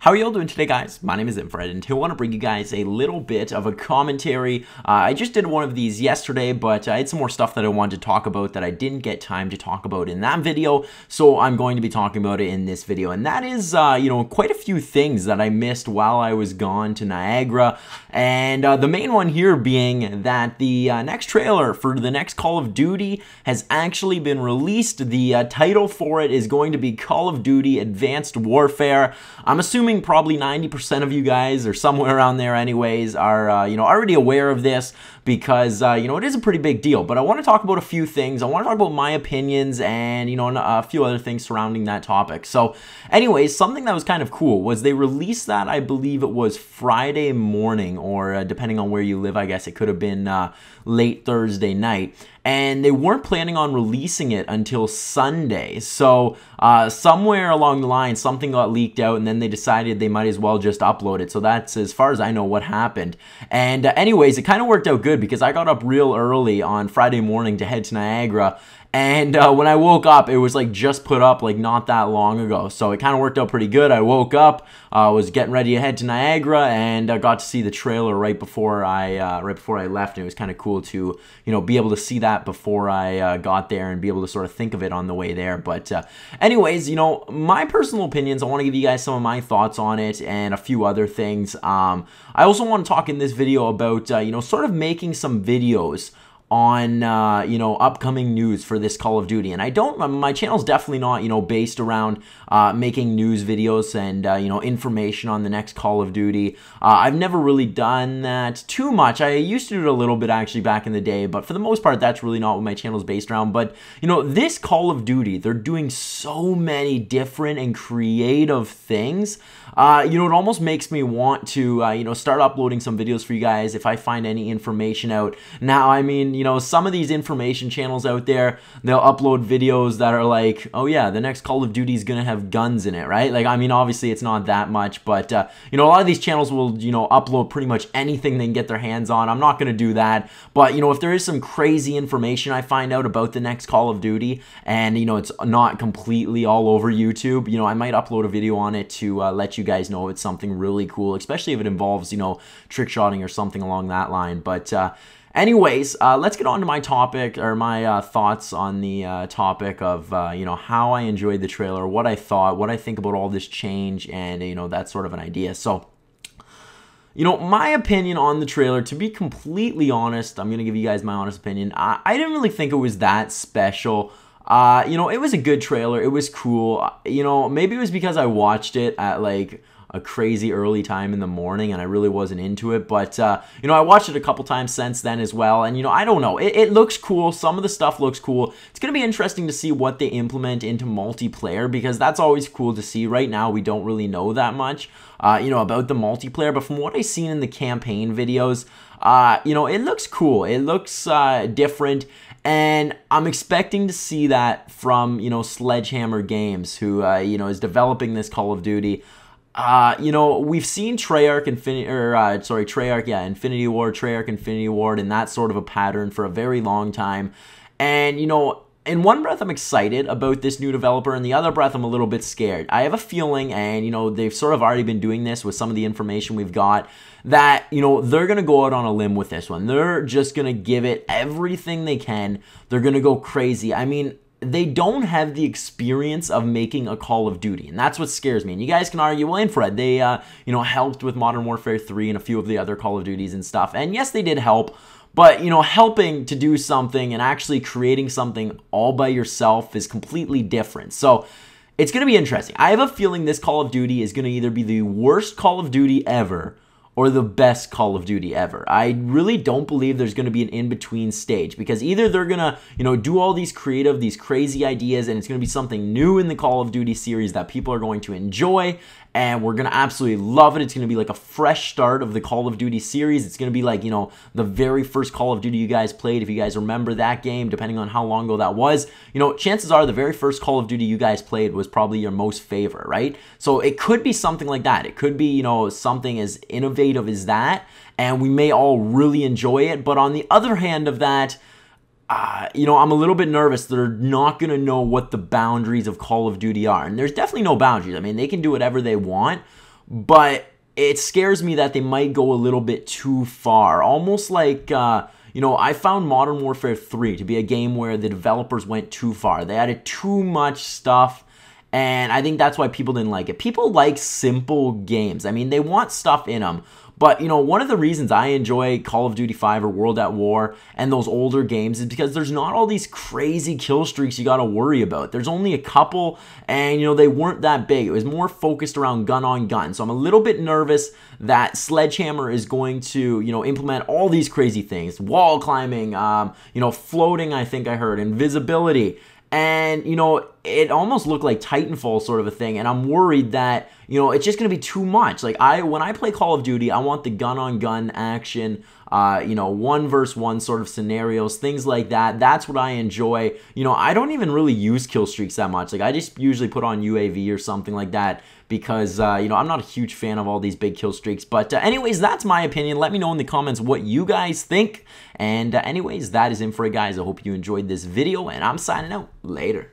How are y'all doing today, guys? My name is Infrared, and today I want to bring you guys a little bit of a commentary. I just did one of these yesterday, but I had some more stuff that I wanted to talk about that I didn't get time to talk about in that video, so I'm going to be talking about it in this video. And that is, quite a few things that I missed while I was gone to Niagara. And the main one here being that the next trailer for the next Call of Duty has actually been released. The title for it is going to be Call of Duty Advanced Warfare. I'm assuming probably 90% of you guys, or somewhere around there anyways, are already aware of this because it is a pretty big deal. But I want to talk about a few things. I want to talk about my opinions and a few other things surrounding that topic. So anyways, something that was kind of cool was they released that, I believe it was Friday morning, or depending on where you live, I guess it could have been late Thursday night. And they weren't planning on releasing it until Sunday. So somewhere along the line, something got leaked out, and then they decided they might as well just upload it. So that's, as far as I know, what happened. And anyways, it kind of worked out good because I got up real early on Friday morning to head to Niagara. And when I woke up, it was like just put up like not that long ago. So it kind of worked out pretty good. I woke up, was getting ready to head to Niagara, and I got to see the trailer right before I left. And it was kind of cool to be able to see that before I got there and be able to sort of think of it on the way there. But anyways, my personal opinions, I want to give you guys some of my thoughts on it and a few other things. I also want to talk in this video about sort of making some videos on upcoming news for this Call of Duty. And my channel's definitely not based around making news videos and information on the next Call of Duty. I've never really done that too much. I used to do it a little bit actually back in the day, but for the most part that's really not what my channel's based around. But this Call of Duty, they're doing so many different and creative things. It almost makes me want to start uploading some videos for you guys if I find any information out. Now, I mean, some of these information channels out there, they'll upload videos that are like, oh yeah, the next Call of Duty is gonna have guns in it, right? Like, I mean, obviously it's not that much, but a lot of these channels will upload pretty much anything they can get their hands on. I'm not gonna do that, but if there is some crazy information I find out about the next Call of Duty, and it's not completely all over YouTube, I might upload a video on it to let you guys know it's something really cool, especially if it involves trick shotting or something along that line. But anyways, let's get on to my topic, or my thoughts on the topic of how I enjoyed the trailer, what I thought, what I think about all this change, and that sort of an idea. So my opinion on the trailer, to be completely honest, I'm gonna give you guys my honest opinion. I didn't really think it was that special. It was a good trailer. It was cool. Maybe it was because I watched it at like a crazy early time in the morning and I really wasn't into it. But, I watched it a couple times since then as well. And, I don't know. It looks cool. Some of the stuff looks cool. It's going to be interesting to see what they implement into multiplayer, because that's always cool to see. Right now, we don't really know that much, about the multiplayer. But from what I've seen in the campaign videos, it looks cool. It looks different. And I'm expecting to see that from, Sledgehammer Games, who, is developing this Call of Duty. We've seen Treyarch, Infinity Ward, Treyarch, Infinity Ward, and that sort of a pattern for a very long time. And, in one breath, I'm excited about this new developer, and the other breath, I'm a little bit scared. I have a feeling, and, they've sort of already been doing this with some of the information we've got, that, they're going to go out on a limb with this one. They're just going to give it everything they can. They're going to go crazy. I mean, they don't have the experience of making a Call of Duty, and that's what scares me. And you guys can argue, well, Infrared, they, helped with Modern Warfare 3 and a few of the other Call of Duties and stuff. And yes, they did help. But, helping to do something and actually creating something all by yourself is completely different. So it's going to be interesting. I have a feeling this Call of Duty is going to either be the worst Call of Duty ever or the best Call of Duty ever. I really don't believe there's going to be an in-between stage, because either they're going to, do all these creative, these crazy ideas, and it's going to be something new in the Call of Duty series that people are going to enjoy, and we're going to absolutely love it. It's going to be like a fresh start of the Call of Duty series. It's going to be like, the very first Call of Duty you guys played. If you guys remember that game, depending on how long ago that was, chances are the very first Call of Duty you guys played was probably your most favorite, right? So it could be something like that. It could be, something as innovative as that, and we may all really enjoy it. But on the other hand of that, I'm a little bit nervous they're not going to know what the boundaries of Call of Duty are. And there's definitely no boundaries. I mean, they can do whatever they want. but it scares me that they might go a little bit too far. Almost like, you know, I found Modern Warfare 3 to be a game where the developers went too far. They added too much stuff, and I think that's why people didn't like it. People like simple games. I mean, they want stuff in them. But, you know, one of the reasons I enjoy Call of Duty 5 or World at War and those older games is because there's not all these crazy kill streaks you got to worry about. There's only a couple, and, you know, they weren't that big. It was more focused around gun on gun. So I'm a little bit nervous that Sledgehammer is going to, you know, implement all these crazy things. Wall climbing, you know, floating, I think I heard, invisibility. And, you know, it almost looked like Titanfall sort of a thing, and I'm worried that, you know, it's just going to be too much. Like, when I play Call of Duty, I want the gun-on-gun action, you know, 1v1 sort of scenarios, things like that. That's what I enjoy. You know, I don't even really use kill streaks that much. Like, I just usually put on UAV or something like that because, you know, I'm not a huge fan of all these big kill streaks. But anyways, that's my opinion. Let me know in the comments what you guys think. And anyways, that is it for it, guys. I hope you enjoyed this video, and I'm signing out. Later.